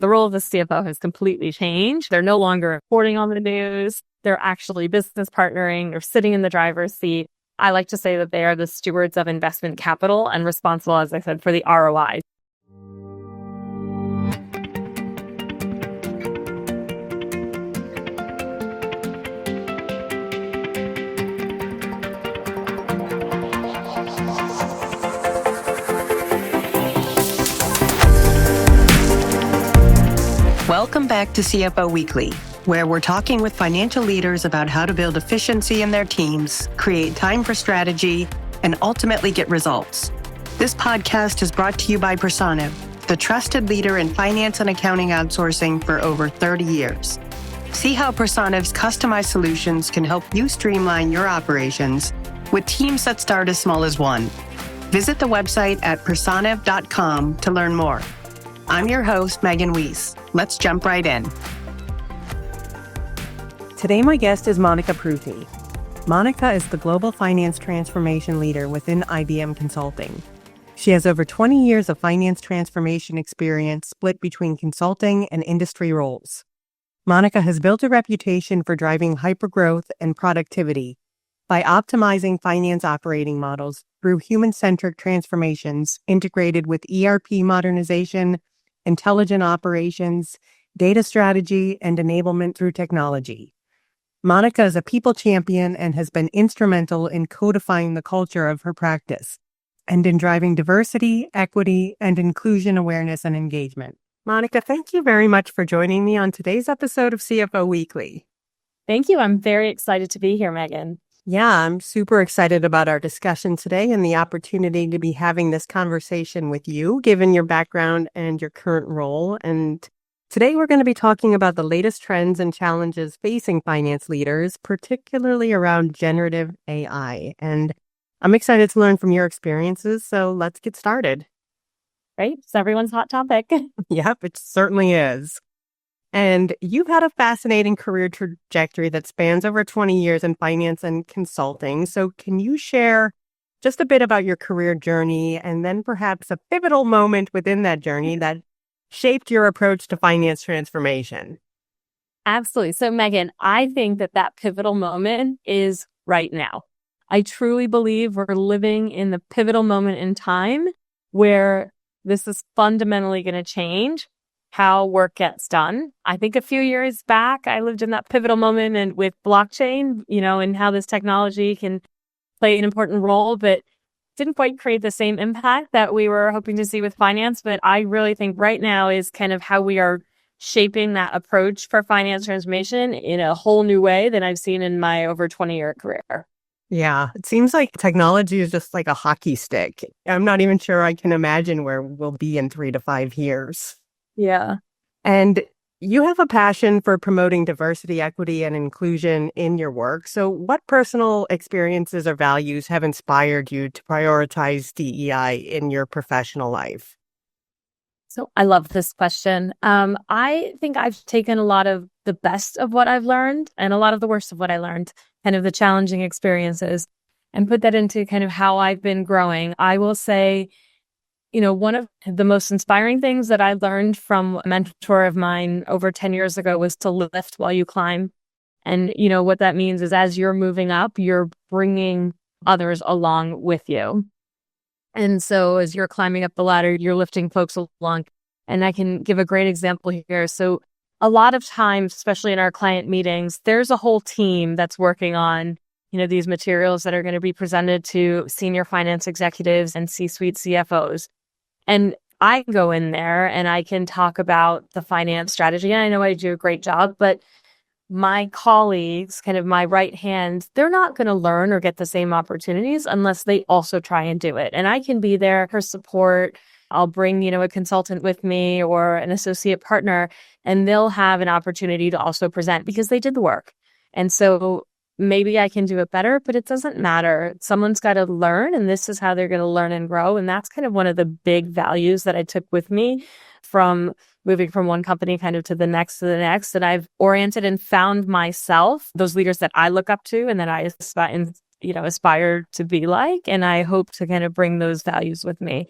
The role of the CFO has completely changed. They're no longer reporting on the news. They're actually business partnering. They're sitting in the driver's seat. I like to say that they are the stewards of investment capital and responsible, as I said, for the ROI. Welcome back to CFO Weekly, where we're talking with financial leaders about how to build efficiency in their teams, create time for strategy, and ultimately get results. This podcast is brought to you by Personiv, the trusted leader in finance and accounting outsourcing for over 30 years. See how Personiv's customized solutions can help you streamline your operations with teams that start as small as one. Visit the website at personiv.com to learn more. I'm your host, Megan Weis. Let's jump right in. Today, my guest is Monica Proothi. Monica is the global finance transformation leader within IBM Consulting. She has over 20 years of finance transformation experience split between consulting and industry roles. Monica has built a reputation for driving hypergrowth and productivity by optimizing finance operating models through human-centric transformations integrated with ERP modernization, intelligent operations, data strategy, and enablement through technology. Monica is a people champion and has been instrumental in codifying the culture of her practice and in driving diversity, equity, and inclusion awareness and engagement. Monica, thank you very much for joining me on today's episode of CFO Weekly. Thank you. I'm very excited to be here, Megan. Yeah, I'm super excited about our discussion today and the opportunity to be having this conversation with you, given your background and your current role. And today we're going to be talking about the latest trends and challenges facing finance leaders, particularly around generative AI. And I'm excited to learn from your experiences, so let's get started. Right? It's everyone's hot topic. Yep, it certainly is. And you've had a fascinating career trajectory that spans over 20 years in finance and consulting. So can you share just a bit about your career journey and then perhaps a pivotal moment within that journey that shaped your approach to finance transformation? Absolutely. So, Megan, I think that pivotal moment is right now. I truly believe we're living in the pivotal moment in time where this is fundamentally going to change how work gets done. I think a few years back, I lived in that pivotal moment and with blockchain, and how this technology can play an important role, but didn't quite create the same impact that we were hoping to see with finance. But I really think right now is kind of how we are shaping that approach for finance transformation in a whole new way than I've seen in my over 20-year career. Yeah, it seems like technology is just like a hockey stick. I'm not even sure I can imagine where we'll be in 3 to 5 years. Yeah. And you have a passion for promoting diversity, equity, and inclusion in your work. So what personal experiences or values have inspired you to prioritize DEI in your professional life? So I love this question. I think I've taken a lot of the best of what I've learned and a lot of the worst of what I learned, kind of the challenging experiences, and put that into kind of how I've been growing. I will say, one of the most inspiring things that I learned from a mentor of mine over 10 years ago was to lift while you climb. And, what that means is as you're moving up, you're bringing others along with you. And so as you're climbing up the ladder, you're lifting folks along. And I can give a great example here. So a lot of times, especially in our client meetings, there's a whole team that's working on these materials that are going to be presented to senior finance executives and C-suite CFOs. And I go in there and I can talk about the finance strategy. And I know I do a great job, but my colleagues, kind of my right hand, they're not going to learn or get the same opportunities unless they also try and do it. And I can be there for support. I'll bring, a consultant with me or an associate partner, and they'll have an opportunity to also present because they did the work. And so maybe I can do it better, but it doesn't matter. Someone's got to learn, and this is how they're going to learn and grow. And that's kind of one of the big values that I took with me from moving from one company kind of to the next, that I've oriented and found myself, those leaders that I look up to and that I aspire to be like. And I hope to kind of bring those values with me.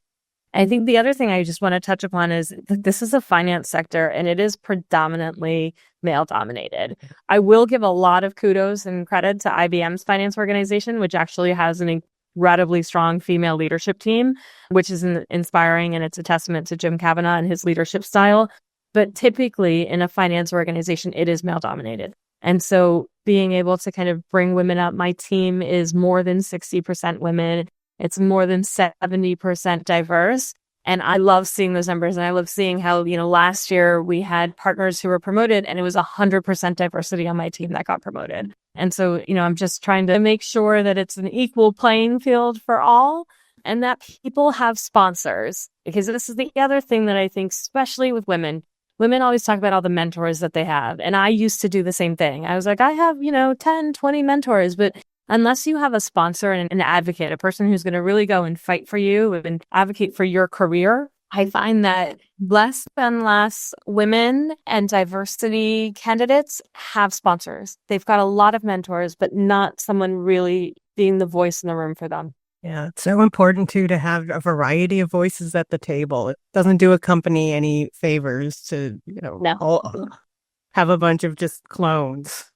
I think the other thing I just want to touch upon is that this is a finance sector and it is predominantly male dominated. I will give a lot of kudos and credit to IBM's finance organization, which actually has an incredibly strong female leadership team, which is inspiring, and it's a testament to Jim Kavanaugh and his leadership style. But typically in a finance organization, it is male dominated. And so being able to kind of bring women up, my team is more than 60% women. It's more than 70% diverse. And I love seeing those numbers. And I love seeing how, last year we had partners who were promoted and it was 100% diversity on my team that got promoted. And so, I'm just trying to make sure that it's an equal playing field for all and that people have sponsors. Because this is the other thing that I think, especially with women, women always talk about all the mentors that they have. And I used to do the same thing. I was like, I have, 10, 20 mentors, but unless you have a sponsor and an advocate, a person who's going to really go and fight for you and advocate for your career, I find that less and less women and diversity candidates have sponsors. They've got a lot of mentors, but not someone really being the voice in the room for them. Yeah, it's so important too to have a variety of voices at the table. It doesn't do a company any favors to, No. have a bunch of just clones.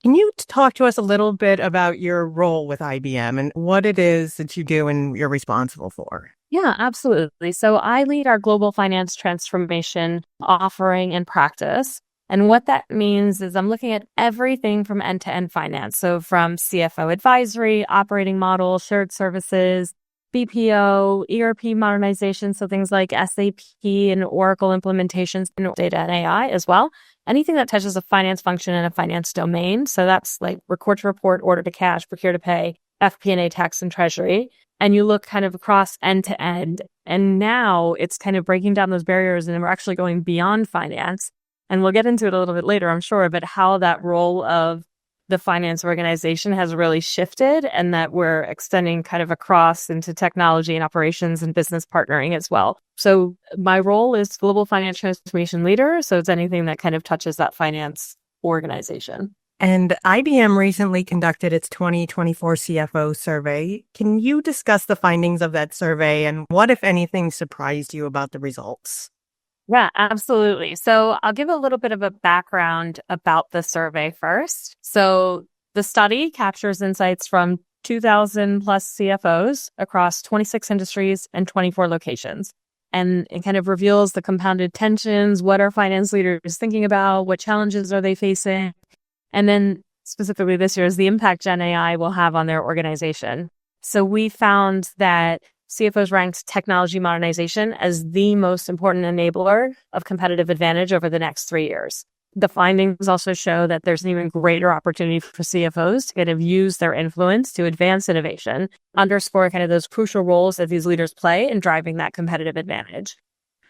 Can you talk to us a little bit about your role with IBM and what it is that you do and you're responsible for? Yeah, absolutely. So I lead our global finance transformation offering and practice. And what that means is I'm looking at everything from end-to-end finance. So from CFO advisory, operating model, shared services, BPO, ERP modernization, so things like SAP and Oracle implementations, and data and AI as well. Anything that touches a finance function and a finance domain. So that's like record to report, order to cash, procure to pay, FP&A, tax and treasury. And you look kind of across end to end. And now it's kind of breaking down those barriers and we're actually going beyond finance. And we'll get into it a little bit later, I'm sure, but how that role of the finance organization has really shifted and that we're extending kind of across into technology and operations and business partnering as well. So my role is global finance transformation leader. So it's anything that kind of touches that finance organization. And IBM recently conducted its 2024 CFO survey. Can you discuss the findings of that survey and what, if anything, surprised you about the results? Yeah, absolutely. So I'll give a little bit of a background about the survey first. So the study captures insights from 2,000 plus CFOs across 26 industries and 24 locations. And it kind of reveals the compounded tensions. What are finance leaders thinking about? What challenges are they facing? And then specifically this year is the impact Gen AI will have on their organization. So we found that CFOs ranked technology modernization as the most important enabler of competitive advantage over the next 3 years. The findings also show that there's an even greater opportunity for CFOs to kind of use their influence to advance innovation, underscore kind of those crucial roles that these leaders play in driving that competitive advantage.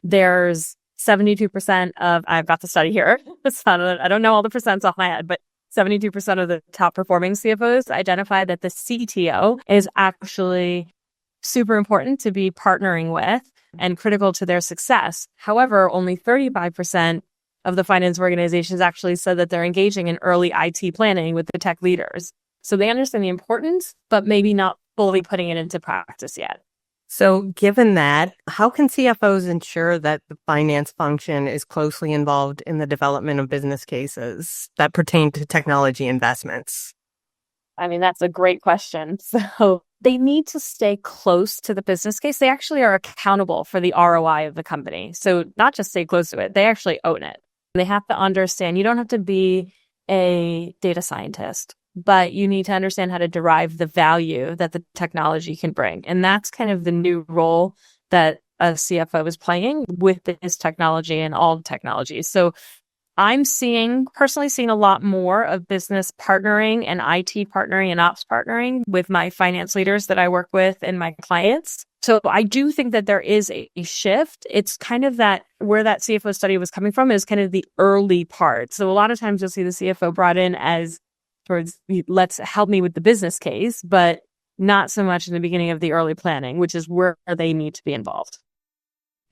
There's 72% of, I've got the study here, I don't know all the percents off my head, but 72% of the top performing CFOs identified that the CTO is actually super important to be partnering with and critical to their success. However, only 35% of the finance organizations actually said that they're engaging in early IT planning with the tech leaders. So they understand the importance, but maybe not fully putting it into practice yet. So given that, how can CFOs ensure that the finance function is closely involved in the development of business cases that pertain to technology investments? I mean, that's a great question. So they need to stay close to the business case. They actually are accountable for the ROI of the company. So not just stay close to it, they actually own it. They have to understand you don't have to be a data scientist, but you need to understand how to derive the value that the technology can bring. And that's kind of the new role that a CFO is playing with this technology and all technologies. So I'm personally seeing a lot more of business partnering and IT partnering and ops partnering with my finance leaders that I work with and my clients. So I do think that there is a shift. It's kind of that where that CFO study was coming from is kind of the early part. So a lot of times you'll see the CFO brought in as towards, let's help me with the business case, but not so much in the beginning of the early planning, which is where they need to be involved.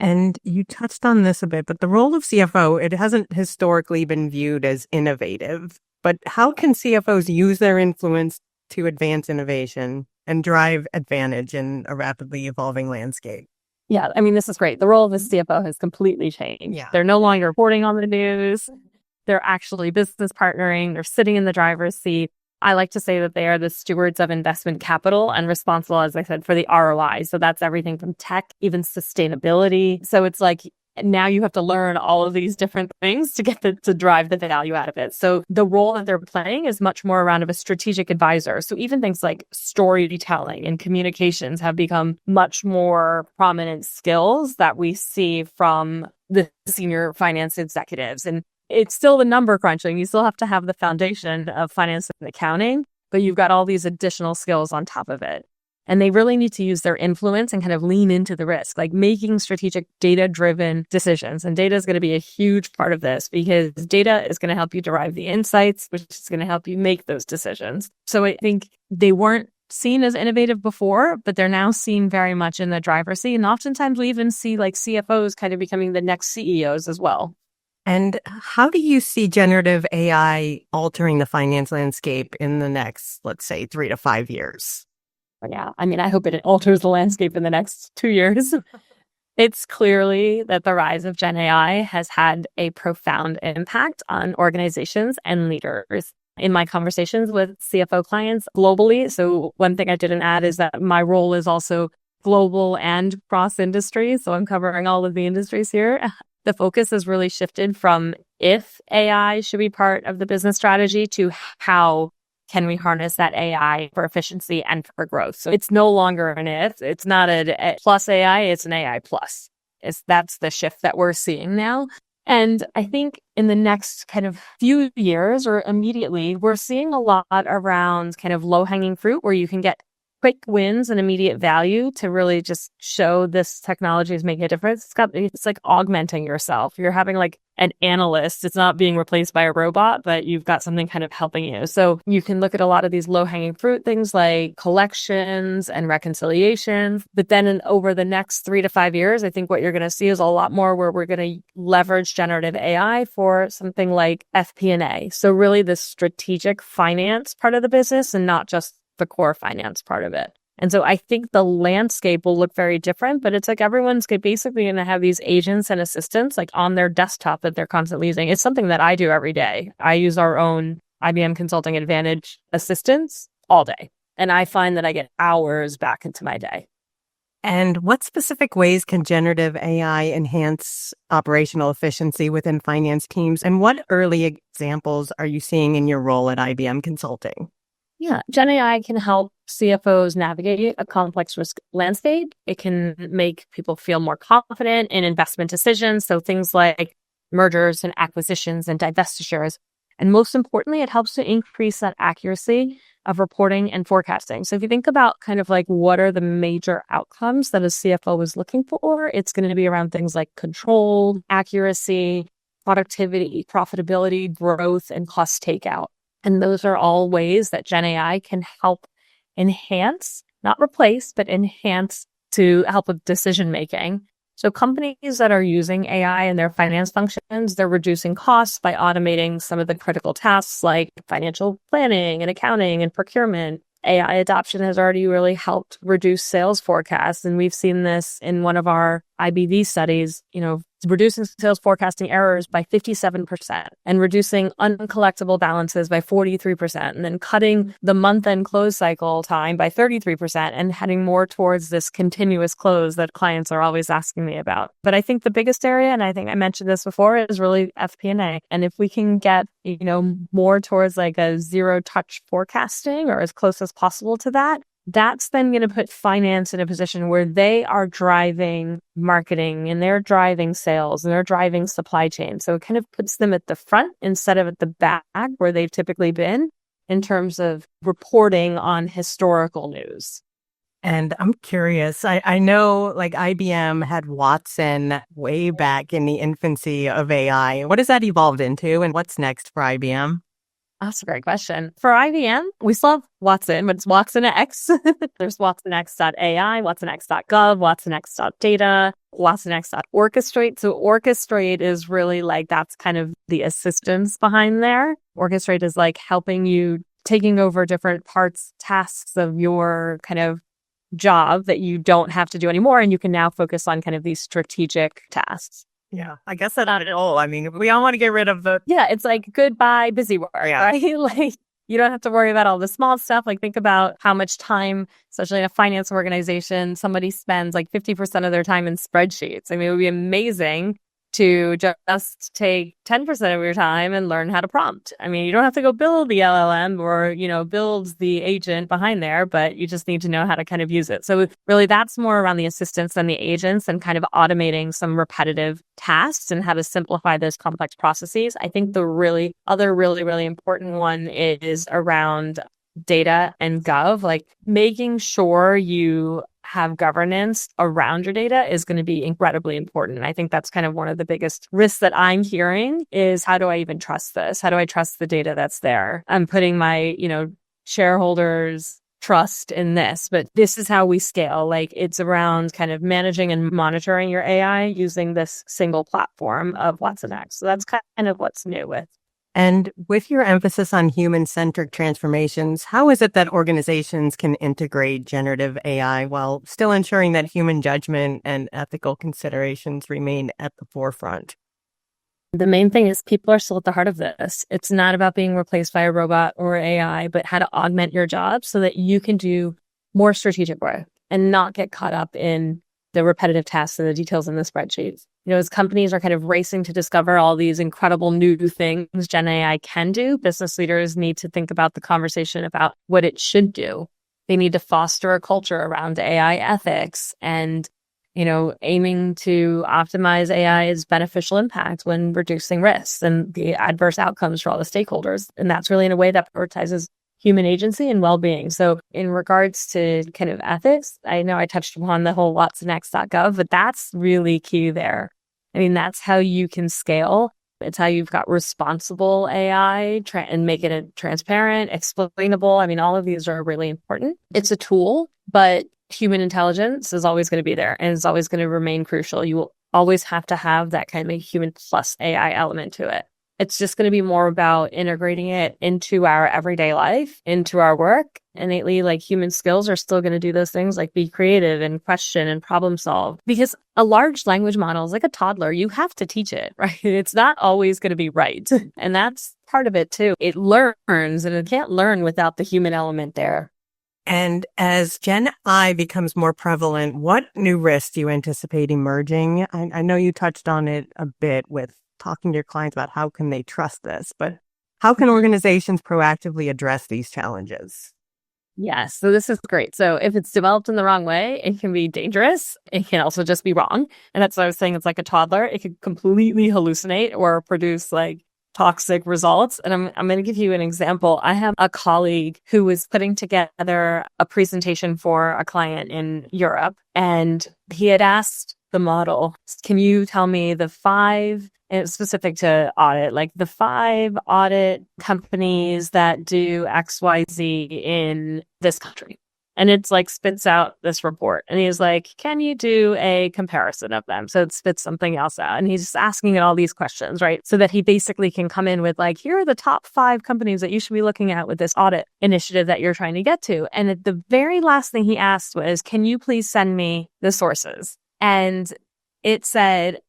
And you touched on this a bit, but the role of CFO, it hasn't historically been viewed as innovative. But how can CFOs use their influence to advance innovation and drive advantage in a rapidly evolving landscape? Yeah, I mean, this is great. The role of the CFO has completely changed. Yeah. They're no longer reporting on the news. They're actually business partnering. They're sitting in the driver's seat. I like to say that they are the stewards of investment capital and responsible, as I said, for the ROI. So that's everything from tech, even sustainability. So it's like now you have to learn all of these different things to get to drive the value out of it. So the role that they're playing is much more around of a strategic advisor. So even things like storytelling and communications have become much more prominent skills that we see from the senior finance executives. And it's still the number crunching. You still have to have the foundation of finance and accounting, but you've got all these additional skills on top of it. And they really need to use their influence and kind of lean into the risk, like making strategic data-driven decisions. And data is going to be a huge part of this because data is going to help you derive the insights, which is going to help you make those decisions. So I think they weren't seen as innovative before, but they're now seen very much in the driver's seat. And oftentimes we even see like CFOs kind of becoming the next CEOs as well. And how do you see generative AI altering the finance landscape in the next, let's say, 3 to 5 years? Yeah, I mean, I hope it alters the landscape in the next 2 years. It's clearly that the rise of Gen AI has had a profound impact on organizations and leaders. In my conversations with CFO clients globally, so one thing I didn't add is that my role is also global and cross-industry. So I'm covering all of the industries here. The focus has really shifted from if AI should be part of the business strategy to how can we harness that AI for efficiency and for growth. So it's no longer an if, it's not a plus AI, it's an AI plus. That's the shift that we're seeing now. And I think in the next kind of few years or immediately, we're seeing a lot around kind of low-hanging fruit where you can get quick wins and immediate value to really just show this technology is making a difference. It's like augmenting yourself. You're having like an analyst. It's not being replaced by a robot, but you've got something kind of helping you. So you can look at a lot of these low-hanging fruit things like collections and reconciliations. But then over the next 3 to 5 years, I think what you're going to see is a lot more where we're going to leverage generative AI for something like FP&A. So really the strategic finance part of the business and not just the core finance part of it. And so I think the landscape will look very different, but it's like everyone's basically going to have these agents and assistants like on their desktop that they're constantly using. It's something that I do every day. I use our own IBM Consulting Advantage assistants all day. And I find that I get hours back into my day. And what specific ways can generative AI enhance operational efficiency within finance teams? And what early examples are you seeing in your role at IBM Consulting? Yeah, Gen AI can help CFOs navigate a complex risk landscape. It can make people feel more confident in investment decisions. So things like mergers and acquisitions and divestitures. And most importantly, it helps to increase that accuracy of reporting and forecasting. So if you think about kind of like what are the major outcomes that a CFO is looking for, it's going to be around things like control, accuracy, productivity, profitability, growth, and cost takeout. And those are all ways that Gen AI can help enhance, not replace, but enhance to help with decision making. So companies that are using AI in their finance functions, they're reducing costs by automating some of the critical tasks like financial planning and accounting and procurement. AI adoption has already really helped reduce sales forecasts. And we've seen this in one of our IBD studies, reducing sales forecasting errors by 57% and reducing uncollectible balances by 43%, and then cutting the month-end close cycle time by 33% and heading more towards this continuous close that clients are always asking me about. But I think the biggest area, and I think I mentioned this before, is really FP&A. And if we can get, more towards like a zero-touch forecasting or as close as possible to that, that's then going to put finance in a position where they are driving marketing and they're driving sales and they're driving supply chain. So it kind of puts them at the front instead of at the back where they've typically been in terms of reporting on historical news. And I'm curious, I know like IBM had Watson way back in the infancy of AI. What has that evolved into and what's next for IBM? That's a great question. For IBM, we still have Watson, but it's Watson X. There's WatsonX.ai, WatsonX.gov, WatsonX.data, WatsonX.orchestrate. So Orchestrate is really like, that's kind of the assistance behind there. Orchestrate is like helping you taking over different parts, tasks of your kind of job that you don't have to do anymore. And you can now focus on kind of these strategic tasks. Yeah, I guess that's not at all. I mean, we all want to get rid of the. Yeah, it's like goodbye busy work, right? Like you don't have to worry about all the small stuff. Like think about how much time, especially in a finance organization, somebody spends like 50% of their time in spreadsheets. I mean, it would be amazing to just take 10% of your time and learn how to prompt. I mean, you don't have to go build the LLM or, build the agent behind there, but you just need to know how to kind of use it. So really that's more around the assistants than the agents and kind of automating some repetitive tasks and how to simplify those complex processes. I think the really important one is around data and gov, like making sure you have governance around your data is going to be incredibly important. And I think that's kind of one of the biggest risks that I'm hearing is how do I even trust this? How do I trust the data that's there? I'm putting my, shareholders' trust in this, but this is how we scale. Like it's around kind of managing and monitoring your AI using this single platform of watsonx. So that's kind of what's new with. And with your emphasis on human-centric transformations, how is it that organizations can integrate generative AI while still ensuring that human judgment and ethical considerations remain at the forefront? The main thing is people are still at the heart of this. It's not about being replaced by a robot or AI, but how to augment your job so that you can do more strategic work and not get caught up in the repetitive tasks and the details in the spreadsheets. As companies are kind of racing to discover all these incredible new things Gen AI can do, business leaders need to think about the conversation about what it should do. They need to foster a culture around AI ethics and, aiming to optimize AI's beneficial impact when reducing risks and the adverse outcomes for all the stakeholders. And that's really in a way that prioritizes human agency and well-being. So in regards to kind of ethics, I know I touched upon the whole watsonx.gov, but that's really key there. I mean, that's how you can scale. It's how you've got responsible AI and make it transparent, explainable. I mean, all of these are really important. It's a tool, but human intelligence is always going to be there and it's always going to remain crucial. You will always have to have that kind of human plus AI element to it. It's just going to be more about integrating it into our everyday life, into our work. Innately, like human skills are still going to do those things like be creative and question and problem solve. Because a large language model is like a toddler. You have to teach it, right? It's not always going to be right. And that's part of it too. It learns and it can't learn without the human element there. And as Gen I becomes more prevalent, what new risks do you anticipate emerging? I know you touched on it a bit with talking to your clients about how can they trust this, but how can organizations proactively address these challenges? Yes. So this is great. So if it's developed in the wrong way, it can be dangerous. It can also just be wrong. And that's what I was saying. It's like a toddler. It could completely hallucinate or produce like toxic results. And I'm going to give you an example. I have a colleague who was putting together a presentation for a client in Europe, and he had asked the model, can you tell me the 5, and it's specific to audit, like the 5 audit companies that do XYZ in this country? And it's like spits out this report. And he's like, can you do a comparison of them? So it spits something else out. And he's just asking it all these questions, right? So that he basically can come in with like, here are the top 5 companies that you should be looking at with this audit initiative that you're trying to get to. And the very last thing he asked was, can you please send me the sources? And it said,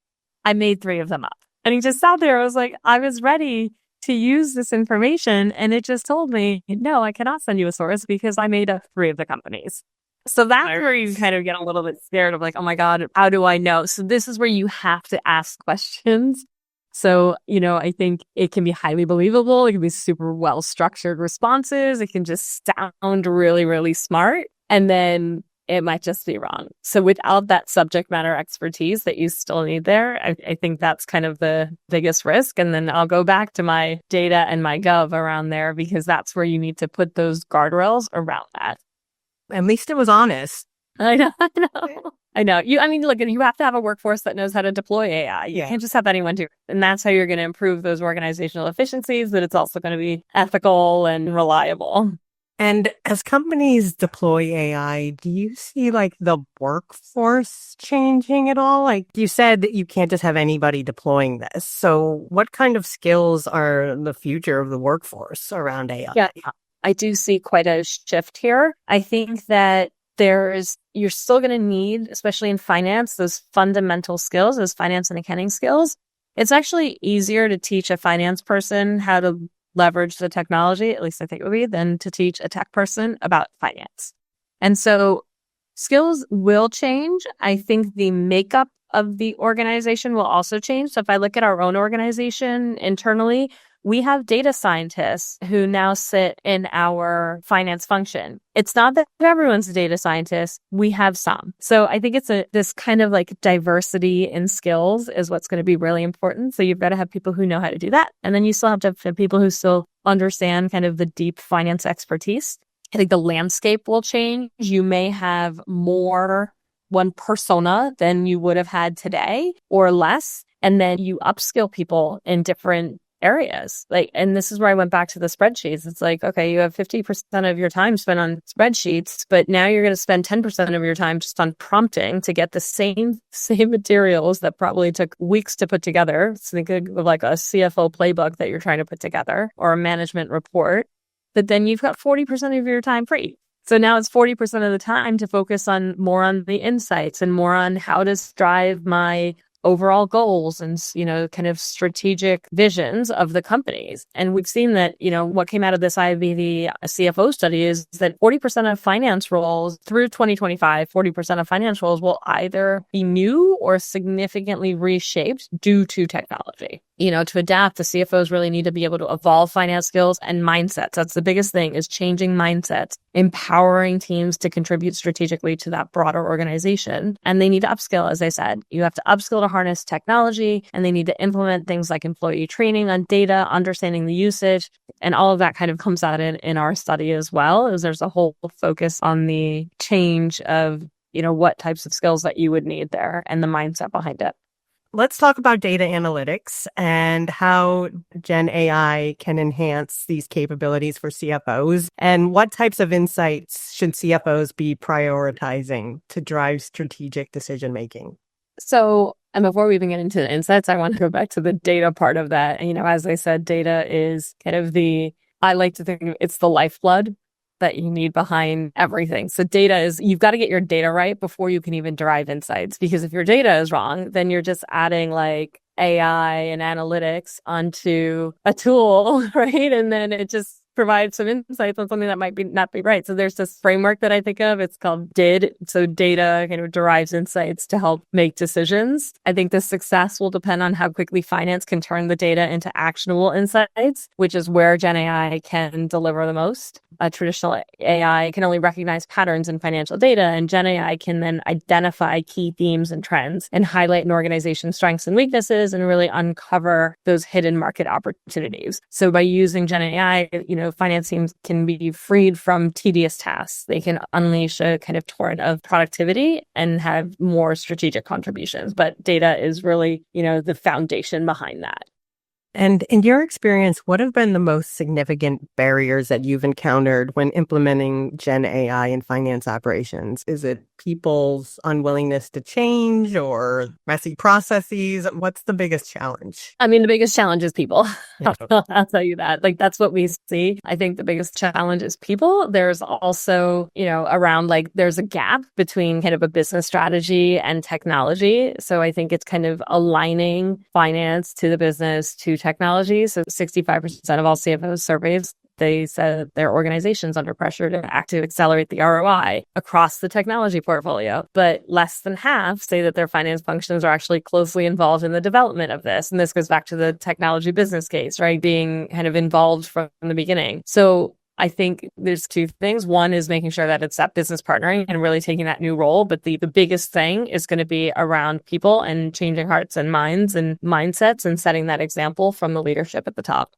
I made 3 of them up. And he just sat there. I was like, I was ready to use this information. And it just told me, no, I cannot send you a source because I made up 3 of the companies. So that's where you kind of get a little bit scared of like, oh my God, how do I know? So this is where you have to ask questions. So, I think it can be highly believable. It can be super well structured responses. It can just sound really, really smart. And then it might just be wrong. So without that subject matter expertise that you still need there, I think that's kind of the biggest risk. And then I'll go back to my data and my gov around there because that's where you need to put those guardrails around that. At least it was honest. I know. Look, you have to have a workforce that knows how to deploy AI. You can't just have anyone do it. And that's how you're going to improve those organizational efficiencies, but it's also going to be ethical and reliable. And as companies deploy AI, do you see like the workforce changing at all? Like you said that you can't just have anybody deploying this. So what kind of skills are the future of the workforce around AI? Yeah, I do see quite a shift here. I think that you're still going to need, especially in finance, those fundamental skills, those finance and accounting skills. It's actually easier to teach a finance person how to leverage the technology, at least I think it would be, than to teach a tech person about finance. And so skills will change. I think the makeup of the organization will also change. So if I look at our own organization internally, we have data scientists who now sit in our finance function. It's not that everyone's a data scientist. We have some. So I think it's this kind of like diversity in skills is what's going to be really important. So you've got to have people who know how to do that. And then you still have to have people who still understand kind of the deep finance expertise. I think the landscape will change. You may have more one persona than you would have had today or less. And then you upskill people in different areas. And this is where I went back to the spreadsheets. It's like, okay, you have 50% of your time spent on spreadsheets, but now you're going to spend 10% of your time just on prompting to get the same materials that probably took weeks to put together. So think of like a CFO playbook that you're trying to put together or a management report. But then you've got 40% of your time free. So now it's 40% of the time to focus on more on the insights and more on how to drive my overall goals and, kind of strategic visions of the companies. And we've seen that, what came out of this IBV CFO study is that 40% of finance roles through 2025, 40% of finance roles will either be new or significantly reshaped due to technology. To adapt, the CFOs really need to be able to evolve finance skills and mindsets. That's the biggest thing, is changing mindsets, empowering teams to contribute strategically to that broader organization. And they need to upskill, as I said. You have to upskill to harness technology, and they need to implement things like employee training on data, understanding the usage, and all of that kind of comes out in our study as well, as there's a whole focus on the change of, what types of skills that you would need there and the mindset behind it. Let's talk about data analytics and how Gen AI can enhance these capabilities for CFOs, and what types of insights should CFOs be prioritizing to drive strategic decision making? So, and before we even get into the insights, I want to go back to the data part of that. And, as I said, data is kind of I like to think it's the lifeblood that you need behind everything. So data is, you've got to get your data right before you can even derive insights. Because if your data is wrong, then you're just adding like AI and analytics onto a tool, right? And then it just provides some insights on something that might not be right. So there's this framework that I think of. It's called DID. So data kind of derives insights to help make decisions. I think the success will depend on how quickly finance can turn the data into actionable insights, which is where Gen AI can deliver the most. Traditional AI can only recognize patterns in financial data, and Gen AI can then identify key themes and trends and highlight an organization's strengths and weaknesses and really uncover those hidden market opportunities. So by using Gen AI, finance teams can be freed from tedious tasks. They can unleash a kind of torrent of productivity and have more strategic contributions. But data is really, the foundation behind that. And in your experience, what have been the most significant barriers that you've encountered when implementing Gen AI in finance operations? Is it people's unwillingness to change or messy processes? What's the biggest challenge? I mean, the biggest challenge is people. I'll tell you that. That's what we see. I think the biggest challenge is people. There's also, around there's a gap between kind of a business strategy and technology. So I think it's kind of aligning finance to the business to technology. So 65% of all CFOs surveys, they said their organization's under pressure to act to accelerate the ROI across the technology portfolio. But less than half say that their finance functions are actually closely involved in the development of this. And this goes back to the technology business case, right? Being kind of involved from the beginning. So I think there's two things. One is making sure that it's that business partnering and really taking that new role. But the biggest thing is going to be around people and changing hearts and minds and mindsets and setting that example from the leadership at the top.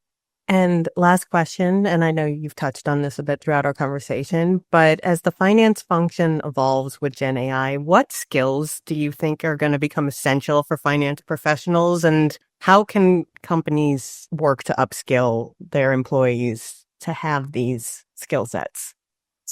And last question, and I know you've touched on this a bit throughout our conversation, but as the finance function evolves with Gen AI, what skills do you think are going to become essential for finance professionals, and how can companies work to upskill their employees to have these skill sets?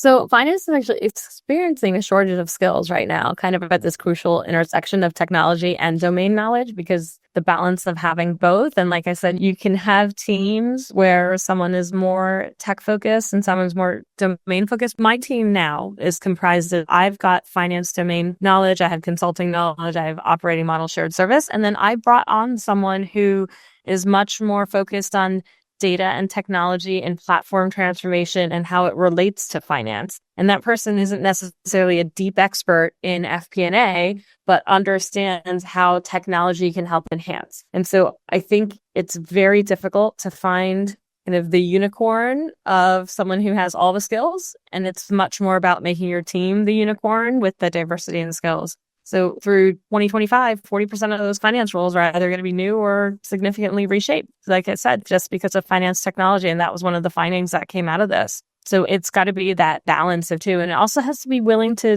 So finance is actually experiencing a shortage of skills right now, kind of at this crucial intersection of technology and domain knowledge, because the balance of having both. And like I said, you can have teams where someone is more tech focused and someone's more domain focused. My team now is comprised of, I've got finance domain knowledge, I have consulting knowledge, I have operating model shared service. And then I brought on someone who is much more focused on data and technology and platform transformation and how it relates to finance. And that person isn't necessarily a deep expert in FP&A, but understands how technology can help enhance. And so I think it's very difficult to find kind of the unicorn of someone who has all the skills. And it's much more about making your team the unicorn with the diversity and skills. So through 2025, 40% of those finance roles are either going to be new or significantly reshaped, like I said, just because of finance technology. And that was one of the findings that came out of this. So it's got to be that balance of two. And it also has to be willing to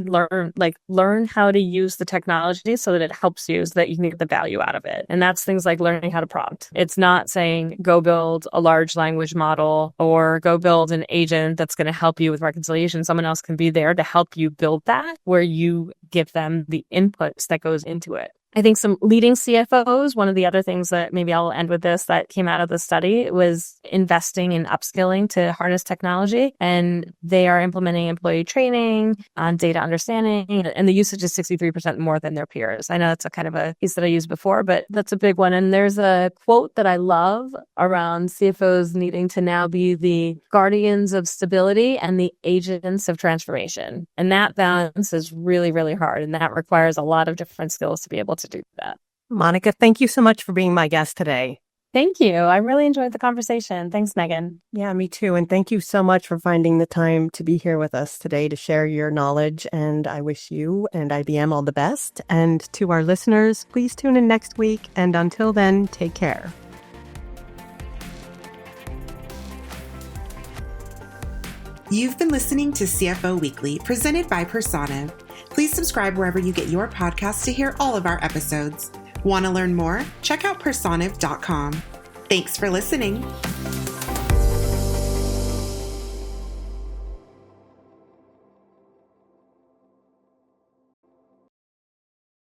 learn how to use the technology so that it helps you, so that you can get the value out of it. And that's things like learning how to prompt. It's not saying go build a large language model or go build an agent that's going to help you with reconciliation. Someone else can be there to help you build that, where you give them the inputs that goes into it. I think some leading CFOs, one of the other things that maybe I'll end with this that came out of the study was investing in upskilling to harness technology. And they are implementing employee training on data understanding, and the usage is 63% more than their peers. I know that's a kind of a piece that I used before, but that's a big one. And there's a quote that I love around CFOs needing to now be the guardians of stability and the agents of transformation. And that balance is really, really hard. And that requires a lot of different skills to be able to do that. Monica, thank you so much for being my guest today. Thank you. I really enjoyed the conversation. Thanks, Megan. Yeah, me too. And thank you so much for finding the time to be here with us today to share your knowledge. And I wish you and IBM all the best. And to our listeners, please tune in next week. And until then, take care. You've been listening to CFO Weekly, presented by Personiv. Please subscribe wherever you get your podcasts to hear all of our episodes. Want to learn more? Check out personiv.com. Thanks for listening.